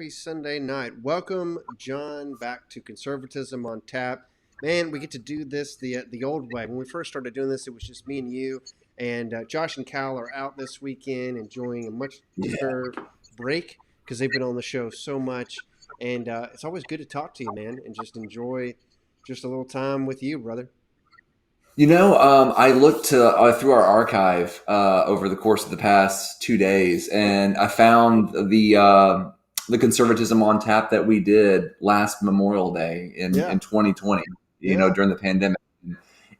Happy Sunday night. Welcome, John, back to Conservatism on Tap. Man, we get to do this the old way. When we first started doing this, it was just me and you, and Josh and Cal are out this weekend enjoying a much Yeah. deserved break because they've been on the show so much. And it's always good to talk to you, man, and just enjoy just a little time with you, brother. I looked through our archive over the course of the past 2 days, and I found the conservatism on tap that we did last Memorial Day in Yeah, 2020. yeah, During the pandemic.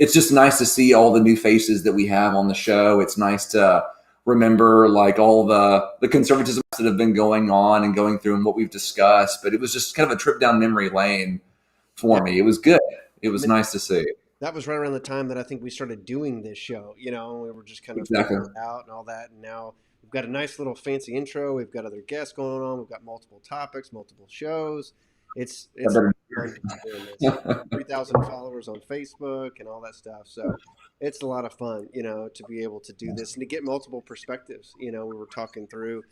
It's just nice to see all the new faces that we have on the show. It's nice to remember like all the conservatism that have been going on and going through and what we've discussed. But it was just kind of a trip down memory lane yeah. for me. It was good. It I was mean, nice to see. that was right around the time that I think we started doing this show. We were just kind of Exactly. figuring it out and all that. And now we've got a nice little fancy intro. We've got other guests going on. We've got multiple topics, multiple shows. It's fun to be doing this. 3,000 followers on Facebook and all that stuff. So it's a lot of fun, to be able to do this and to get multiple perspectives. We were talking through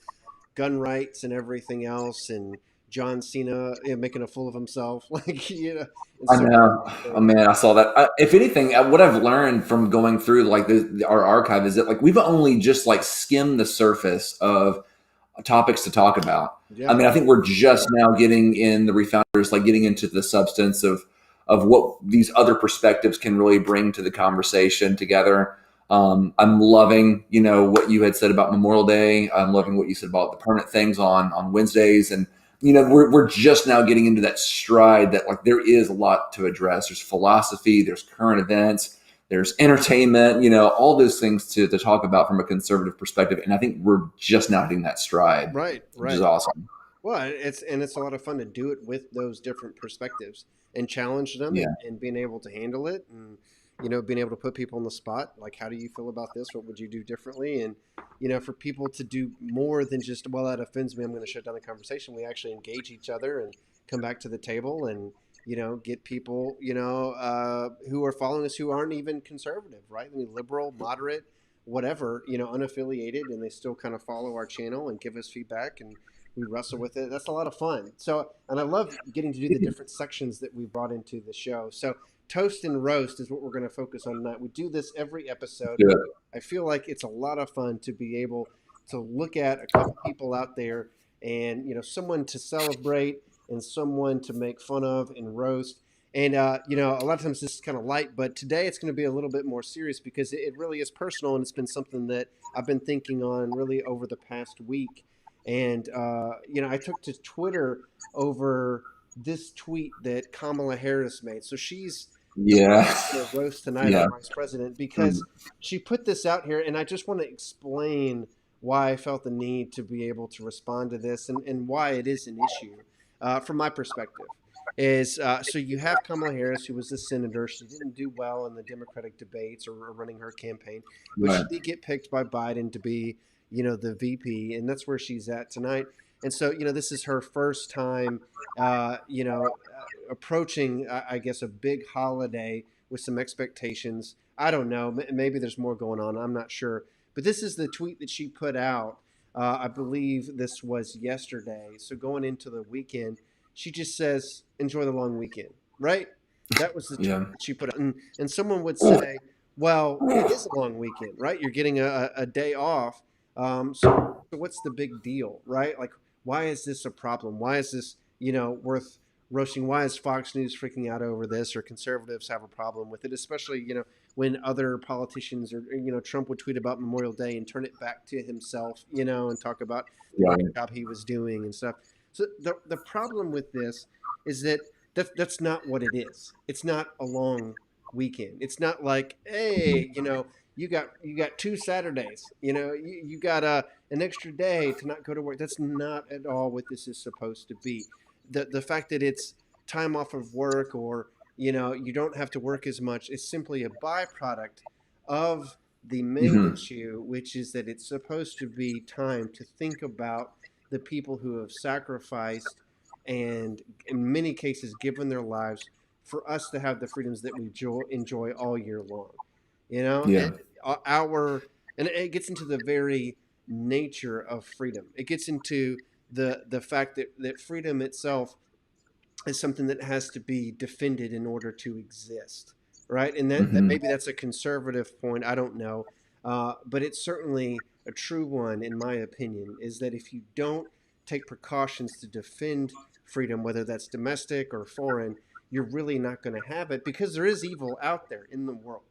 gun rights and everything else, and John Cena making a fool of himself, and I so many know. other Oh things. man, I saw that. If anything, what I've learned from going through like our archive is that like we've only just like skimmed the surface of topics to talk about. I Yeah, mean, I think we're just now getting in the refounders, like getting into the substance of what these other perspectives can really bring to the conversation together. I'm loving, what you had said about Memorial Day. I'm loving what you said about the permanent things on Wednesdays, and we're just now getting into that stride that like there is a lot to address. There's philosophy, there's current events, there's entertainment, all those things to talk about from a conservative perspective. And I think we're just now hitting that stride, right, which is right. awesome. Well, it's a lot of fun to do it with those different perspectives and challenge them, Yeah. and being able to handle it, and being able to put people on the spot. Like, how do you feel about this? What would you do differently? And for people to do more than just, well, that offends me, I'm going to shut down the conversation. We actually engage each other and come back to the table, and get people who are following us who aren't even conservative, right? I mean, liberal, moderate, whatever, unaffiliated, and they still kind of follow our channel and give us feedback, and we wrestle with it. That's a lot of fun. So, and I love getting to do the different sections that we brought into the show. So, toast and roast is what we're going to focus on tonight. We do this every episode. Good. I feel like it's a lot of fun to be able to look at a couple people out there, and someone to celebrate and someone to make fun of and roast. And a lot of times this is kind of light, but today it's going to be a little bit more serious because it really is personal, and it's been something that I've been thinking on really over the past week. And I took to Twitter over this tweet that Kamala Harris made. So she's the Yeah. person to roast tonight, Yeah. our vice president, Mhm. because she put this out here, and I just want to explain why I felt the need to be able to respond to this, and why it is an issue from my perspective. Is so you have Kamala Harris, who was a senator. She didn't do well in the Democratic debates or running her campaign, but she Right. did get picked by Biden to be, the VP, and that's where she's at tonight. And so, this is her first time, approaching, I guess, a big holiday with some expectations. I don't know. Maybe there's more going on. I'm not sure. But this is the tweet that she put out. I believe this was yesterday. So going into the weekend, she just says, "Enjoy the long weekend." Right? That was the tweet Yeah. that she put out. And someone would say, "Well, it is a long weekend, right? You're getting a day off. So what's the big deal, right? Like, why is this a problem? Why is this, worth roasting? Why is Fox News freaking out over this, or conservatives have a problem with it? Especially, when other politicians, or Trump would tweet about Memorial Day and turn it back to himself, and talk about the great Right. job he was doing and stuff. So the problem with this is that that's not what it is. It's not a long weekend. It's not like, hey, you got 2 Saturdays. You got an extra day to not go to work. That's not at all what this is supposed to be. The fact that it's time off of work, or you don't have to work as much, is simply a byproduct of the main Hmm. issue, which is that it's supposed to be time to think about the people who have sacrificed and, in many cases, given their lives for us to have the freedoms that we enjoy all year long. Yeah. And our and it gets into the very nature of freedom. It gets into the fact that freedom itself is something that has to be defended in order to exist, right? And that Hmm. maybe that's a conservative point. I don't know, but it's certainly a true one in my opinion. Is that if you don't take precautions to defend freedom, whether that's domestic or foreign, you're really not going to have it because there is evil out there in the world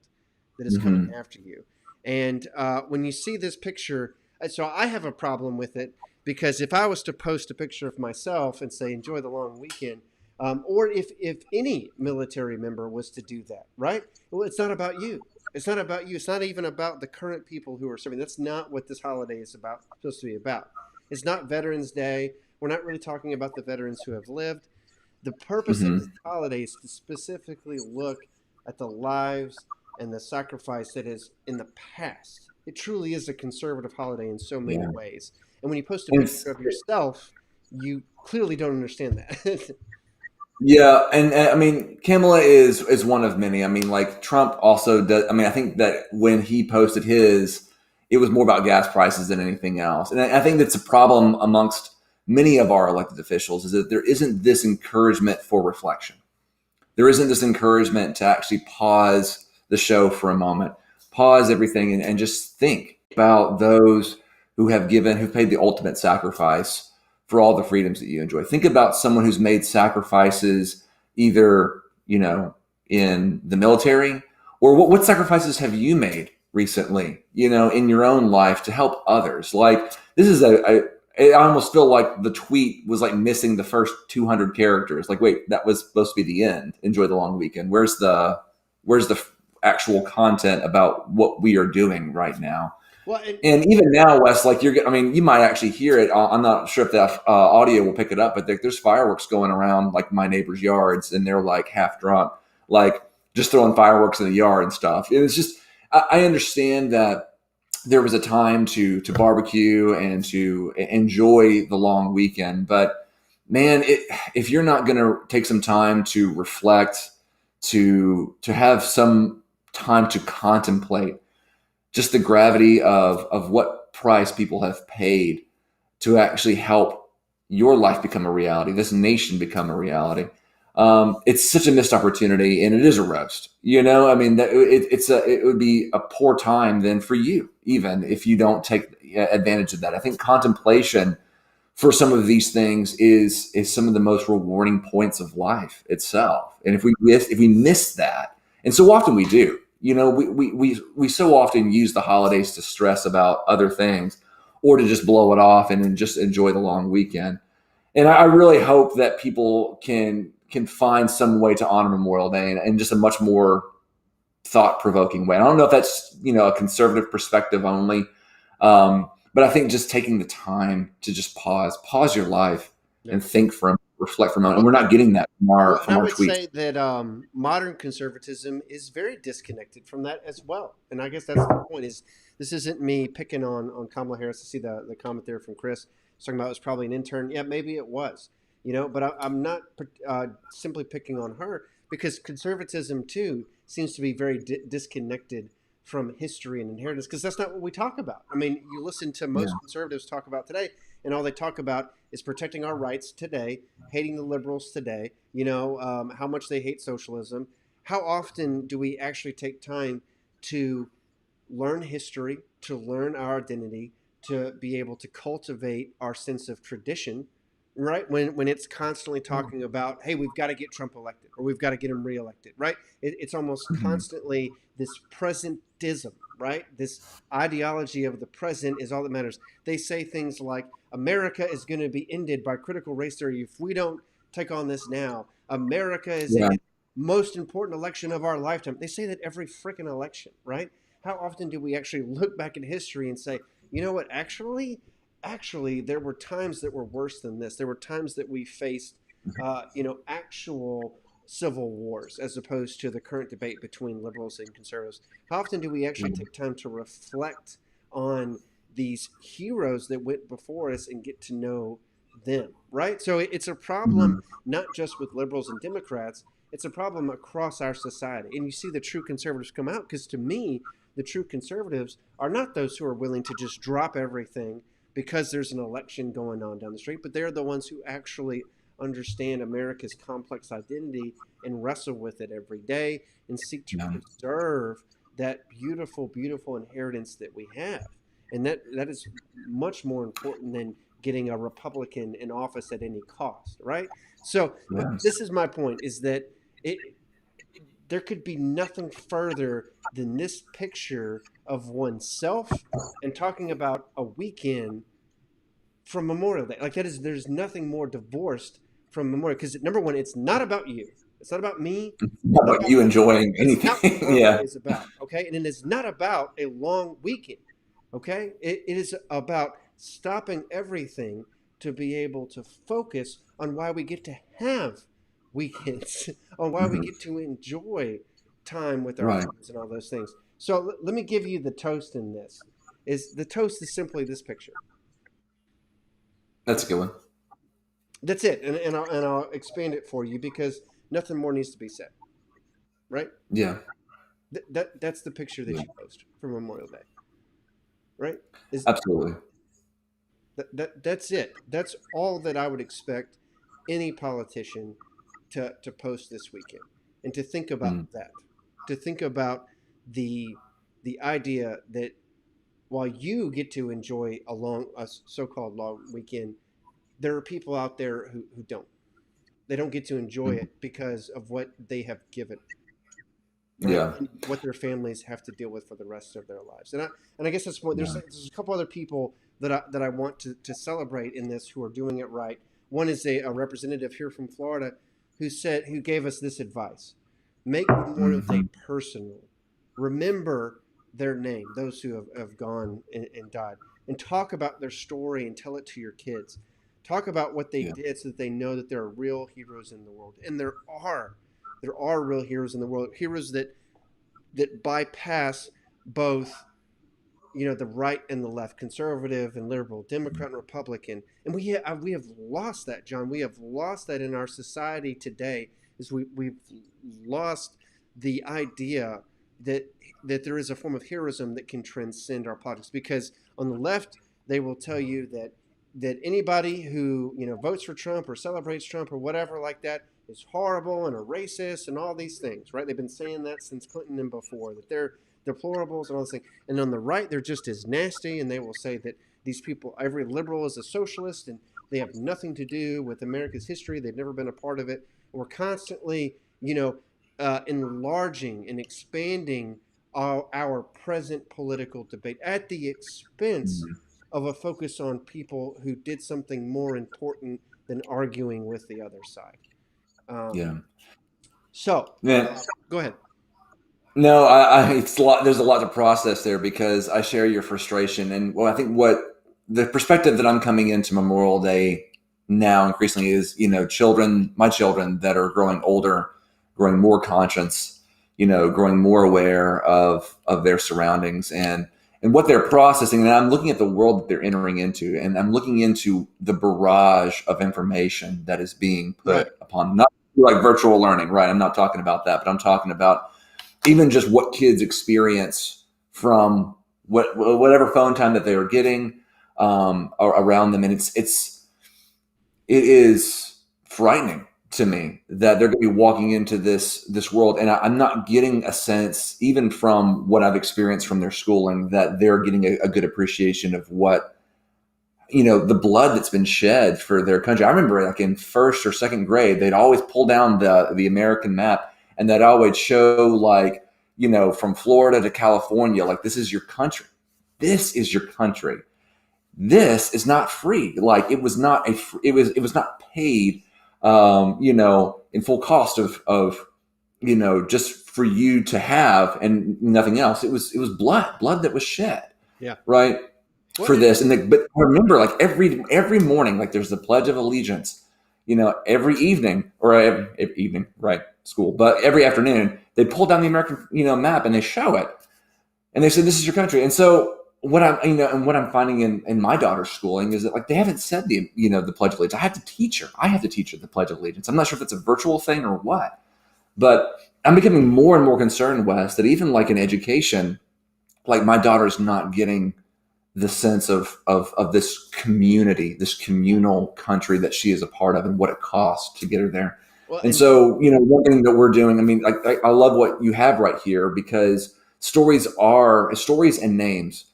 that is coming Hmm. after you. And when you see this picture, so I have a problem with it because if I was to post a picture of myself and say, enjoy the long weekend, or if any military member was to do that, right? Well, it's not about you. It's not about you. It's not even about the current people who are serving. That's not what this holiday is about. Supposed to be about. It's not Veterans Day. We're not really talking about the veterans who have lived. The purpose of this Hmm. holiday is to specifically look at the lives and the sacrifice that is in the past. It truly is a conservative holiday in so many Yeah. ways. And when you post a And picture of yourself, you clearly don't understand that. yeah, and I mean, Kamala is one of many. I mean, like Trump also does. I mean, I think that when he posted his, it was more about gas prices than anything else. And I think that's a problem amongst many of our elected officials is that there isn't this encouragement for reflection. There isn't this encouragement to actually pause the show for a moment, pause everything, and just think about those who've paid the ultimate sacrifice for all the freedoms that you enjoy. Think about someone who's made sacrifices either, in the military, or what sacrifices have you made recently, in your own life to help others. Like this is I almost feel like the tweet was like missing the first 200 characters. Like, wait, that was supposed to be the end. Enjoy the long weekend. Where's the actual content about what we are doing right now? Well, And even now, Wes, like I mean, you might actually hear it. I'm not sure if that audio will pick it up, but there's fireworks going around like my neighbors' yards, and they're like half drunk, like just throwing fireworks in the yard and stuff. And it's just, I understand that there was a time to barbecue and to enjoy the long weekend, but man, if you're not going to take some time to reflect, to have some time to contemplate just the gravity of what price people have paid to actually help your life become a reality, this nation become a reality. It's such a missed opportunity, and it is a roast. I mean, it would be a poor time then for you, even if you don't take advantage of that. I think contemplation for some of these things is some of the most rewarding points of life itself. And if we miss that, and so often we do, we so often use the holidays to stress about other things or to just blow it off and then just enjoy the long weekend. And I really hope that people can find some way to honor Memorial Day in just a much more thought provoking way. I don't know if that's a conservative perspective only, but I think just taking the time to just pause your life yeah. and reflect for a moment. And Well, we're not getting that from our well, and from I our would tweets. say that modern conservatism is very disconnected from that as well. And I guess that's the point. Is this isn't me picking on Kamala Harris. To see the comment there from Chris talking about it was probably an intern. Yeah, maybe it was. But I'm not simply picking on her because conservatism too seems to be very disconnected from history and inheritance because that's not what we talk about. I mean, you listen to Yeah. most conservatives talk about today, and all they talk about is protecting our rights today, hating the liberals today, how much they hate socialism. How often do we actually take time to learn history, to learn our identity, to be able to cultivate our sense of tradition, right? When it's constantly talking about, hey, we've got to get Trump elected or we've got to get him reelected, right? It's almost Mhm. constantly this presentism, right? This ideology of the present is all that matters. They say things like America is going to be ended by critical race theory if we don't take on this now. America is Yeah. a most important election of our lifetime. They say that every freaking election, right? How often do we actually look back in history and say, you know what, actually, there were times that were worse than this. There were times that we faced, actual civil wars as opposed to the current debate between liberals and conservatives. How often do we actually take time to reflect on these heroes that went before us and get to know them, right? So it's a problem Mhm. not just with liberals and Democrats, it's a problem across our society. And you see the true conservatives come out because to me, the true conservatives are not those who are willing to just drop everything because there's an election going on down the street, but they're the ones who actually understand America's complex identity and wrestle with it every day and seek to Yeah. preserve that beautiful, beautiful inheritance that we have. And that is much more important than getting a Republican in office at any cost, right? So Yes. this is my point: is that it there could be nothing further than this picture of oneself and talking about a weekend from Memorial Day. Like that is, there's nothing more divorced from Memorial, because number one, it's not about you. It's not about me. Not Not about about you enjoying It's not what anything. Memorial Yeah. Day is about. Okay, and it is not about a long weekend. Okay, it is about stopping everything to be able to focus on why we get to have weekends, on why we Mhm. get to enjoy time with our Right. friends and all those things. So let me give you the toast in this. Is the toast is simply this picture. That's a good one. That's it, and I'll expand it for you because nothing more needs to be said, right? Yeah. That's the picture that Yeah. you post for Memorial Day, right? Is Absolutely. that's it. That's all that I would expect any politician to post this weekend, and to think about Mm. that, to think about the idea that while you get to enjoy a so-called long weekend, there are people out there who don't. They don't get to enjoy Mm. it because of what they have given, right? Yeah. And what their families have to deal with for the rest of their lives. And I guess that's what Yeah. there's a couple other people that I want to celebrate in this who are doing it right. One is a representative here from Florida who gave us this advice: make Memorial Day Mhm. personal. Remember their name, those who have gone and died, and talk about their story and tell it to your kids. Talk about what they Yeah. did so that they know that there are real heroes in the world, and there are real heroes in the world, heroes that bypass both, the right and the left, conservative and liberal, Democrat and Republican, and we have lost that, John. We have lost that in our society today. Is we've lost the idea that there is a form of heroism that can transcend our politics, because on the left they will tell you that anybody who votes for Trump or celebrates Trump or whatever like that is horrible and a racist and all these things, right? They've been saying that since Clinton and before, that they're deplorables and all this thing. And on the right, they're just as nasty, and they will say that these people, every liberal is a socialist, and they have nothing to do with America's history. They've never been a part of it. We're constantly, enlarging and expanding our present political debate at the expense Mhm. of a focus on people who did something more important than arguing with the other side. Um, Yeah. so, Yeah. go ahead. No, it's a lot. There's a lot to process there because I share your frustration, and well, I think what the perspective that I'm coming into Memorial Day now increasingly is, my children that are growing older, growing more conscious, growing more aware of their surroundings and what they're processing. And I'm looking at the world that they're entering into, and I'm looking into the barrage of information that is being Right. put upon, not like virtual learning, right? I'm not talking about that, but I'm talking about even just what kids experience from whatever phone time that they are getting around them, and it is frightening to me that they're going to be walking into this world, and I'm not getting a sense, even from what I've experienced from their schooling, that they're getting a good appreciation of what the blood that's been shed for their country. I remember, like in first or second grade, they'd always pull down the American map, and that always show, like, from Florida to California, like, this is your country. This is your country. This is not free. Like, it was not it was not paid, in full cost of just for you to have and nothing else. It was blood that was shed. Yeah. Right. Well, For this, but remember, like, every morning, like, there's the Pledge of Allegiance, every evening, or every evening, right, school, but every afternoon they pull down the American map and they show it, and they say, this is your country. And so what I'm finding in my daughter's schooling is that, like, they haven't said the Pledge of Allegiance. I have to teach her the Pledge of Allegiance. I'm not sure if it's a virtual thing or what, but I'm becoming more and more concerned, Wes, that even like in education, like, my daughter's not getting the sense of this community, this communal country that she is a part of, and what it costs to get her there. Well, And and so, one thing that we're doing, I mean, I love what you have right here, because stories and names.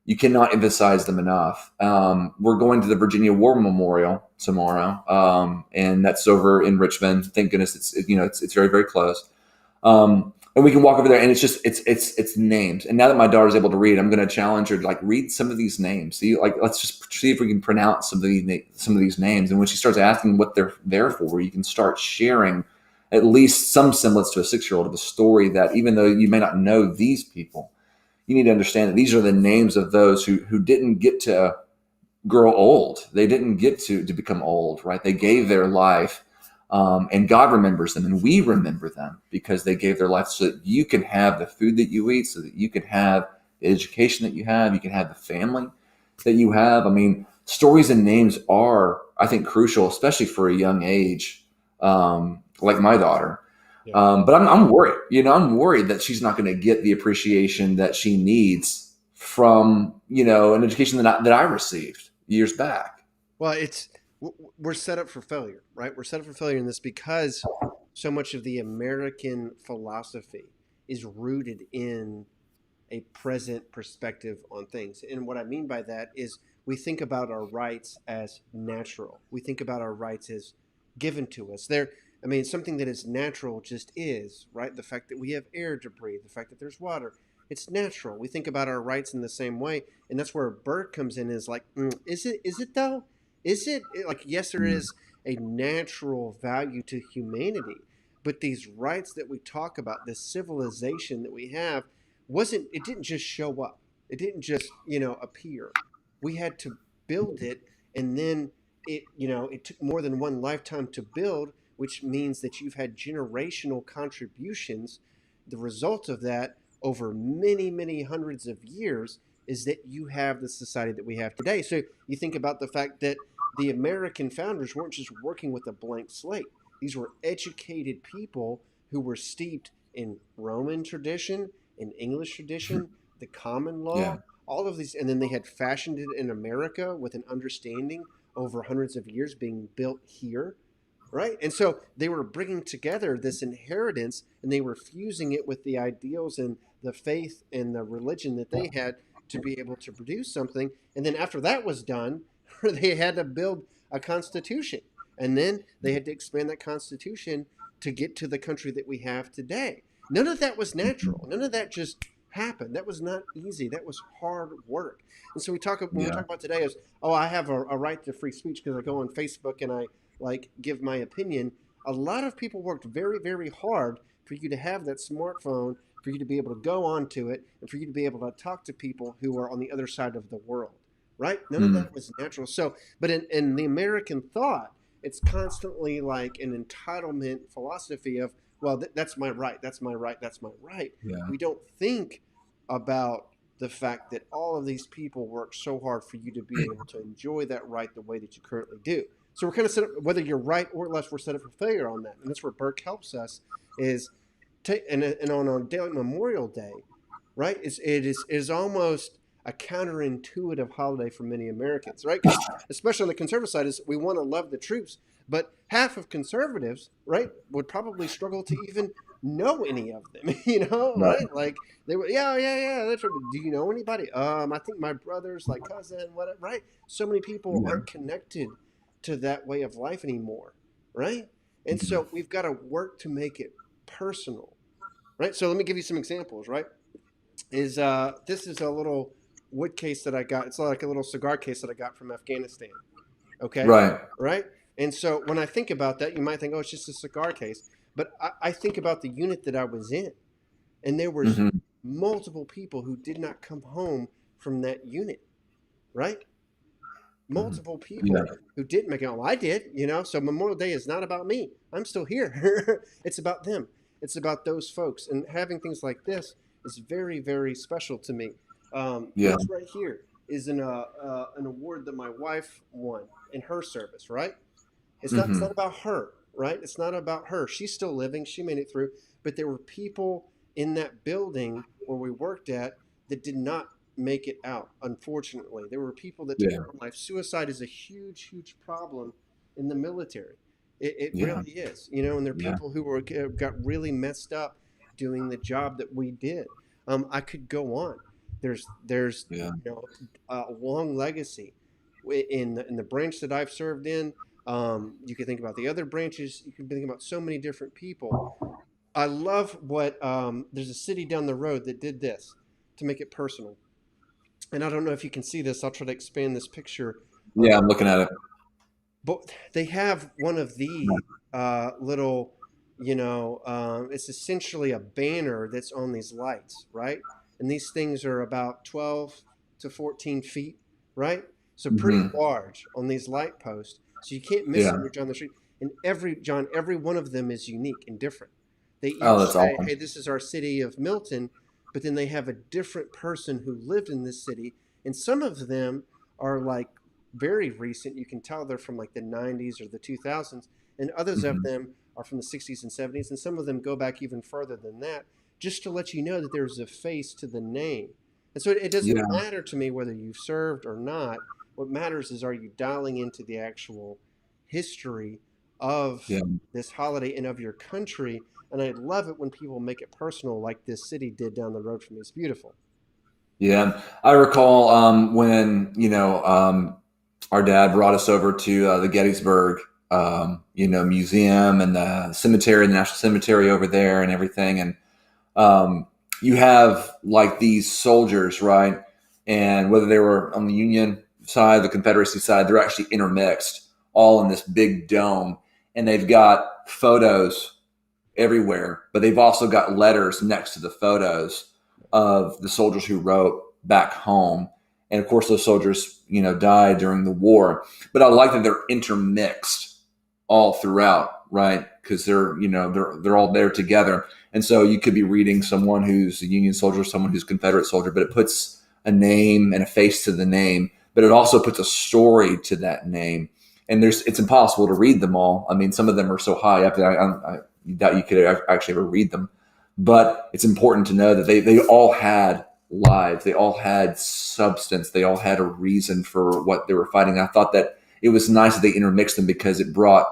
You cannot emphasize them enough. We're going to the Virginia War Memorial tomorrow, and that's over in Richmond. Thank goodness it's very, very close. And we can walk over there, and it's names. And now that my daughter's able to read, I'm going to challenge her to read some of these names. See, let's just see if we can pronounce some of these names. And when she starts asking what they're there for, you can start sharing at least some semblance to a 6-year-old of a story that, even though you may not know these people, you need to understand that these are the names of those who didn't get to grow old. They didn't get to become old, right? They gave their life. And God remembers them, and we remember them because they gave their life so that you can have the food that you eat, so that you can have the education that you can have the family that you have. I mean, stories and names are, I think, crucial, especially for a young age, like my daughter. yeah. But I'm worried. I'm worried that she's not going to get the appreciation that she needs from an education that I received years back. Well, we're set up for failure, right? We're set up for failure in this because so much of the American philosophy is rooted in a present perspective on things. And what I mean by that is we think about our rights as natural. We think about our rights as given to us. Something that is natural just is, right? The fact that we have air to breathe, the fact that there's water, it's natural. We think about our rights in the same way. And that's where Burke comes in, is like, is it though? Is it like, yes, there is a natural value to humanity, but these rights that we talk about, this civilization that we have, it didn't just show up. It didn't just, appear. We had to build it, and then it took more than one lifetime to build, which means that you've had generational contributions. The result of that over many, many hundreds of years is that you have the society that we have today. So you think about the fact that the American founders weren't just working with a blank slate. These were educated people who were steeped in Roman tradition, in English tradition, the common Yeah. law, all of these. And then they had fashioned it in America with an understanding over hundreds of years being built here, right? And so they were bringing together this inheritance, and they were fusing it with the ideals and the faith and the religion that they had to be able to produce something. And then after that was done, they had to build a constitution. And then they had to expand that constitution to get to the country that we have today. None of that was natural. None of that just happened. That was not easy. That was hard work. And so when we Yeah. talk about today is, oh, I have a right to free speech because I go on Facebook and I give my opinion. A lot of people worked very, very hard for you to have that smartphone, for you to be able to go onto it, and for you to be able to talk to people who are on the other side of the world, right? None of Mm. that was natural. So, but in the American thought, it's constantly like an entitlement philosophy of, well, that's my right, that's my right, that's my right. Yeah. We don't think about the fact that all of these people work so hard for you to be able to enjoy that right the way that you currently do. So we're kind of set up, whether you're right or left, we're set up for failure on that. And that's where Burke helps us is and on Daily Memorial Day, right? It is almost a counterintuitive holiday for many Americans, right? 'Cause especially on the conservative side, is we want to love the troops, but half of conservatives, right, would probably struggle to even know any of them, Right. right? Like they were, yeah, yeah, yeah. That's right. Do you know anybody? I think my brother's like cousin, whatever, right? So many people Yeah. aren't connected to that way of life anymore, right? And so we've got to work to make it personal, right? So let me give you some examples, right? This is a little wood case that I got. It's like a little cigar case that I got from Afghanistan. Okay, Right. right. And so when I think about that, you might think, oh, it's just a cigar case. But I think about the unit that I was in, and there was Hmm. multiple people who did not come home from that unit, right? Hmm. Multiple Yeah. people who didn't make it. Well, I did, So Memorial Day is not about me. I'm still here. It's about them. It's about those folks. And having things like this is very, very special to me. Yeah. This right here is an award that my wife won in her service, right? It's not Hmm. about her, right? It's not about her. She's still living. She made it through. But there were people in that building where we worked at that did not make it out. Unfortunately, there were people that took Yeah. their own life. Suicide is a huge, huge problem in the military. It Yeah. really is, you know. And there are Yeah. people who were got really messed up doing the job that we did. I could go on. There's Yeah. you know a long legacy in the branch that I've served in. You can think about the other branches. You can think about so many different people. I love what there's a city down the road that did this to make it personal. And I don't know if you can see this. I'll try to expand this picture. Yeah. I'm looking at it. But they have one of the little, it's essentially a banner that's on these lights, right? And these things are about 12 to 14 feet, right? So pretty Hmm. large on these light posts. So you can't miss Yeah. them. You're down the street. And every one of them is unique and different. They Oh, each that's say, awesome. hey, this is our city of Milton, but then they have a different person who lived in this city. And some of them are like very recent. You can tell they're from like the 90s or the 2000s, and others of Hmm. them are from the 60s and 70s, and some of them go back even further than that, just to let you know that there's a face to the name. And so it doesn't Yeah. matter to me whether you've served or not. What matters is, are you dialing into the actual history of Yeah. this holiday and of your country? And I love it when people make it personal, like this city did down the road from me. It's beautiful. Yeah. I recall when, our dad brought us over to the Gettysburg, museum and the cemetery, the National Cemetery over there and everything. And um, you have like these soldiers, right? And whether they were on the Union side, the Confederacy side, they're actually intermixed all in this big dome. And they've got photos everywhere, but they've also got letters next to the photos of the soldiers who wrote back home. And of course, those soldiers, died during the war. But I like that they're intermixed all throughout, right? Because they're all there together. And so you could be reading someone who's a Union soldier, someone who's a Confederate soldier, but it puts a name and a face to the name. But it also puts a story to that name. And it's impossible to read them all. I mean, some of them are so high up that I doubt you could actually ever read them. But it's important to know that they all had lives. They all had substance. They all had a reason for what they were fighting. I thought that it was nice that they intermixed them because it brought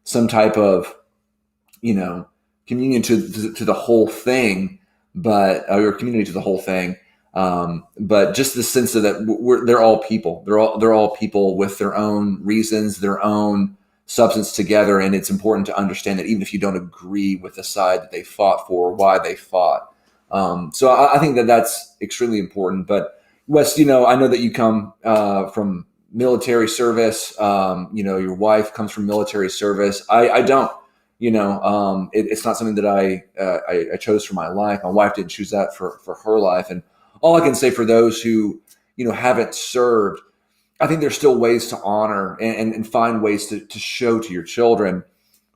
some type of, you know, communion to the whole thing, but or community to the whole thing. But just the sense of that they're all people. They're all people with their own reasons, their own substance together, and it's important to understand that even if you don't agree with the side that they fought for, why they fought. So I think that that's extremely important. But Wes, I know that you come from military service. Your wife comes from military service. I don't. It's not something that I chose for my life. My wife didn't choose that for her life. And all I can say for those who haven't served, I think there's still ways to honor and find ways to show to your children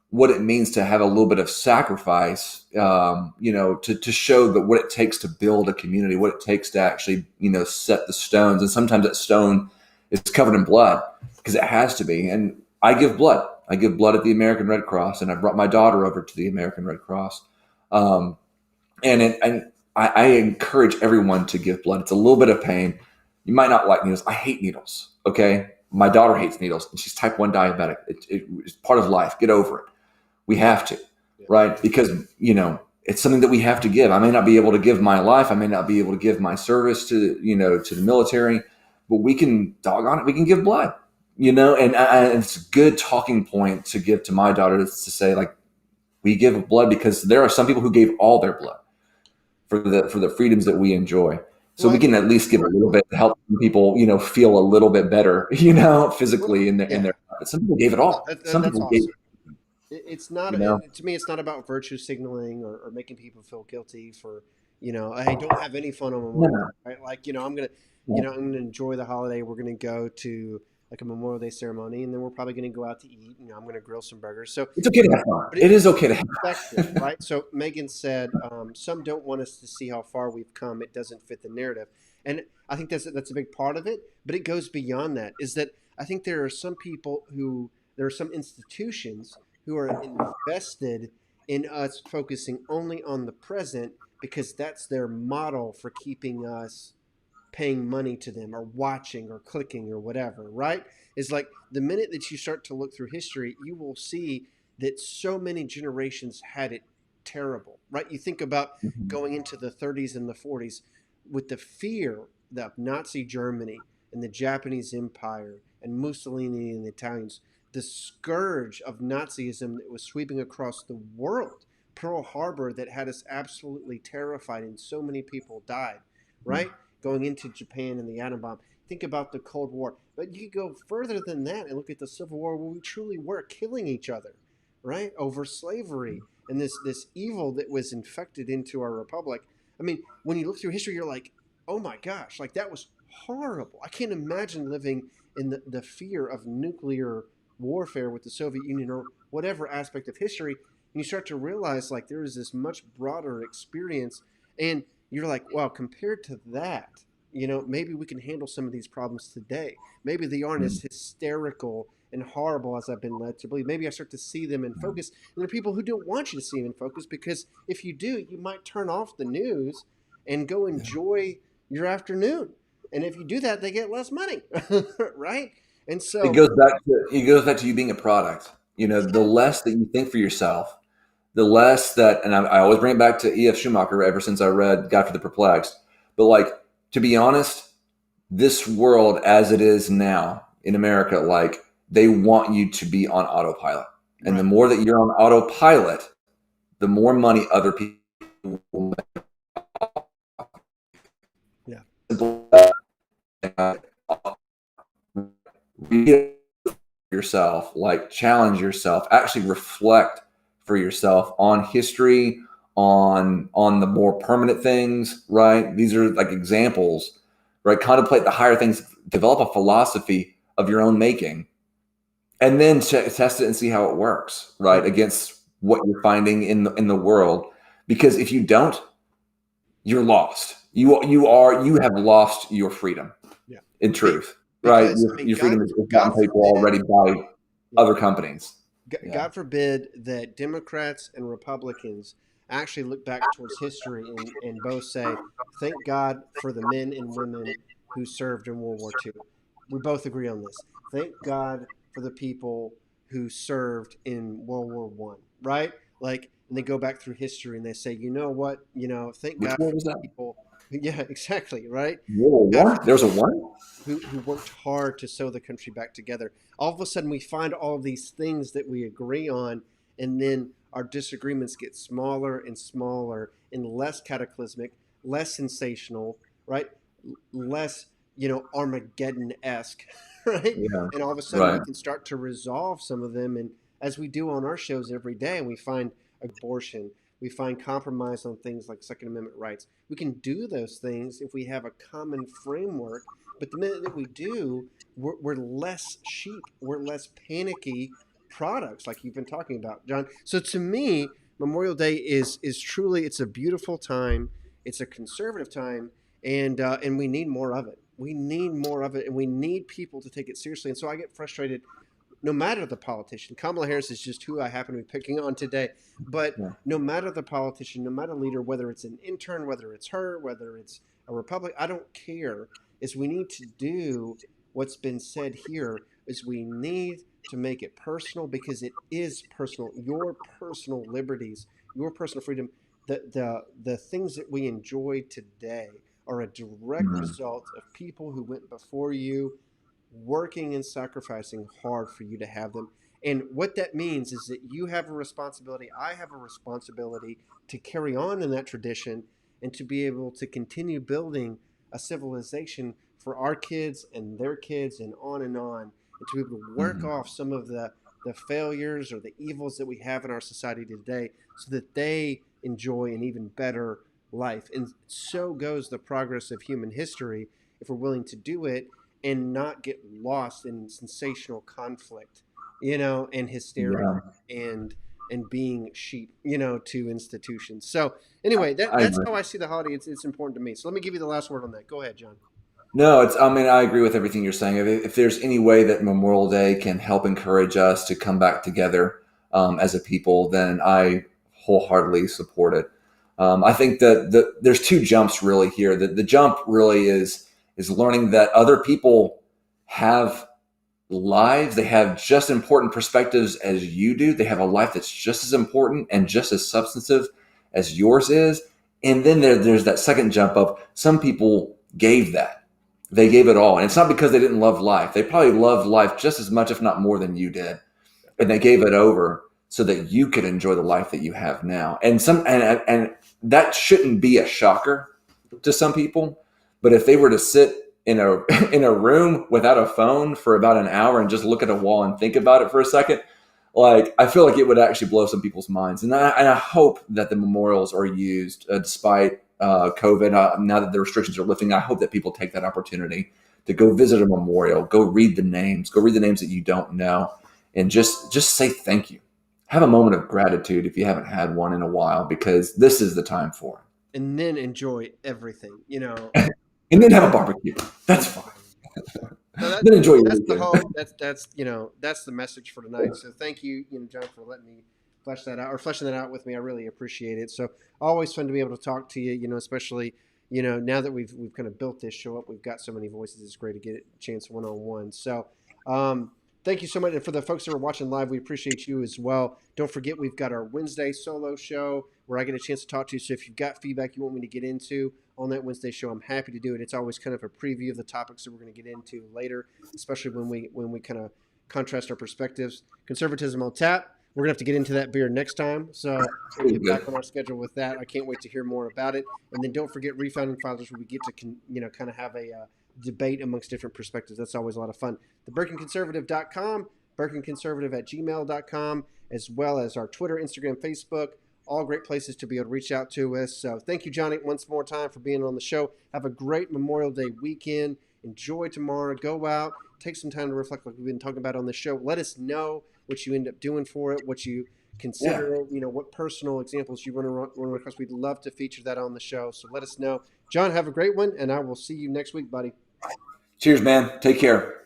what it means to have a little bit of sacrifice, to show that what it takes to build a community, what it takes to actually, set the stones. And sometimes that stone is covered in blood because it has to be. And I give blood. I give blood at the American Red Cross, and I brought my daughter over to the American Red Cross. Um, and I encourage everyone to give blood. It's a little bit of pain. You might not like needles. I hate needles. Okay. My daughter hates needles and she's type 1 diabetic. It's part of life. Get over it. We have to, Yeah. right? Because, it's something that we have to give. I may not be able to give my life. I may not be able to give my service to the military, but we can doggone it. We can give blood, and it's a good talking point to give to my daughter to say, like, we give blood because there are some people who gave all their blood for the freedoms that we enjoy. So we Well, can at least give a little bit to help people, feel a little bit better, physically in yeah, their. But some people gave it all. Some that's people gave, awesome. It's not you know, to me. It's not about virtue signaling or making people feel guilty for hey, don't have any fun on no, Memorial no, Day, right? Like I'm gonna no. I'm gonna enjoy the holiday. We're gonna go to like a Memorial Day ceremony, and then we're probably gonna go out to eat. I'm gonna grill some burgers. So, It's okay to have fun. but It is okay to have perspective, right? So Megan said some don't want us to see how far we've come. It doesn't fit the narrative, and I think that's a big part of it. But it goes beyond that. Is that I think there are some institutions who are invested in us focusing only on the present because that's their model for keeping us paying money to them or watching or clicking or whatever, right? Is like the minute that you start to look through history, you will see that so many generations had it terrible, right? You think about Mhm. going into the 30s and the 40s with the fear of Nazi Germany and the Japanese Empire and Mussolini and the Italians, the scourge of Nazism that was sweeping across the world, Pearl Harbor that had us absolutely terrified and so many people died, right? Going into Japan and the atom bomb. Think about the Cold War. But you could go further than that and look at the Civil War where we truly were killing each other, right? Over slavery and this evil that was infected into our republic. I mean, when you look through history, you're like, oh my gosh, like that was horrible. I can't imagine living in the fear of nuclear warfare with the Soviet Union or whatever aspect of history. And you start to realize like there is this much broader experience. And you're like, wow, compared to that, maybe we can handle some of these problems today. Maybe they aren't as hysterical and horrible as I've been led to believe. Maybe I start to see them in focus. And there are people who don't want you to see them in focus because if you do, you might turn off the news and go enjoy your afternoon. And if you do that, they get less money, right? And It so, goes back to you being a product. The yeah, less that you think for yourself, the less that, and I always bring it back to E.F. Schumacher ever since I read God for the Perplexed. But like, to be honest, this world as it is now in America, like they want you to be on autopilot. And the right, more that you're on autopilot, the more money other people will yeah, make. Read yourself, like challenge yourself, actually reflect for yourself on history, on the more permanent things, right? These are like examples, right? Contemplate the higher things, develop a philosophy of your own making, and then test it and see how it works, yeah, right? Against what you're finding in the world. Because if you don't, you're lost. You have lost your freedom yeah. in Be- truth, right? Because I Your, mean, your freedom is bought God and paid for forbid, already by yeah, other companies. Yeah. God forbid that Democrats and Republicans actually look back towards history and both say, thank God for the men and women who served in World War II. We both agree on this. Thank God for the people who served in World War One, right? Like, and they go back through history and they say, you know what? Thank Which God war for was the that? people. Yeah, exactly, right? World War God One. for the There's a people one. who worked hard to sew the country back together. All of a sudden, we find all these things that we agree on, and then our disagreements get smaller and smaller and less cataclysmic, less sensational, right? Less, Armageddon esque, right? Yeah. And all of a sudden, we Right. can start to resolve some of them. And as we do on our shows every day, and we find abortion, we find compromise on things like Second Amendment rights. We can do those things if we have a common framework, but the minute that we do, we're less sheep, we're less panicky products, like you've been talking about, John. So to me, Memorial Day is truly, it's a beautiful time. It's a conservative time, and we need more of it. We need more of it, and we need people to take it seriously. And so I get frustrated no matter the politician. Kamala Harris is just who I happen to be picking on today. But Yeah. no matter the politician, no matter the leader, whether it's an intern, whether it's her, whether it's a Republic, I don't care. Is we need to do what's been said here. Is we need to make it personal because it is personal. Your personal liberties, your personal freedom, the things that we enjoy today are a direct Mhm. result of people who went before you working and sacrificing hard for you to have them. And what that means is that you have a responsibility, I have a responsibility to carry on in that tradition and to be able to continue building a civilization for our kids and their kids and on, and to be able to work Mhm. off some of the failures or the evils that we have in our society today so that they enjoy an even better life. And so goes the progress of human history if we're willing to do it and not get lost in sensational conflict, and hysteria Yeah. and being sheep, to institutions. So anyway, I that's agree. how I see the holiday. It's important to me. So let me give you the last word on that. Go ahead, John. No, it's. I mean, I agree with everything you're saying. If there's any way that Memorial Day can help encourage us to come back together as a people, then I wholeheartedly support it. I think that there's two jumps really here. The jump really is is learning that other people have lives. They have just important perspectives as you do. They have a life that's just as important and just as substantive as yours is. And then there's that second jump of some people gave that. They gave it all. And it's not because they didn't love life. They probably loved life just as much, if not more than you did. And they gave it over so that you could enjoy the life that you have now. And that shouldn't be a shocker to some people. But if they were to sit in a room without a phone for about an hour and just look at a wall and think about it for a second, like, I feel like it would actually blow some people's minds. And I hope that the memorials are used despite COVID. Now that the restrictions are lifting, I hope that people take that opportunity to go visit a memorial, go read the names that you don't know, and just say thank you. Have a moment of gratitude if you haven't had one in a while, because this is the time for it. And then enjoy everything, And then have a barbecue. That's fine. So Then enjoy your that's weekend. the whole. That's the message for tonight. So thank you, John, for letting me fleshing that out with me. I really appreciate it. So always fun to be able to talk to you. Especially now that we've kind of built this show up, we've got so many voices. It's great to get a chance one-on-one. So thank you so much. And for the folks that are watching live, we appreciate you as well. Don't forget, we've got our Wednesday solo show where I get a chance to talk to you. So if you've got feedback you want me to get into on that Wednesday show, I'm happy to do it. It's always kind of a preview of the topics that we're going to get into later, especially when we kind of contrast our perspectives. Conservatism on Tap. We're going to have to get into that beer next time. So we'll get back on our schedule with that. I can't wait to hear more about it. And then don't forget Refounding Fathers, where we get to kind of have a debate amongst different perspectives. That's always a lot of fun. The BurkinConservative.com, BurkinConservative@gmail.com, as well as our Twitter, Instagram, Facebook. All great places to be able to reach out to us. So thank you, Johnny, once more time for being on the show. Have a great Memorial Day weekend. Enjoy tomorrow. Go out. Take some time to reflect like we've been talking about on the show. Let us know what you end up doing for it, what you consider, what personal examples you run across. We'd love to feature that on the show. So let us know. John, have a great one, and I will see you next week, buddy. Cheers, man. Take care.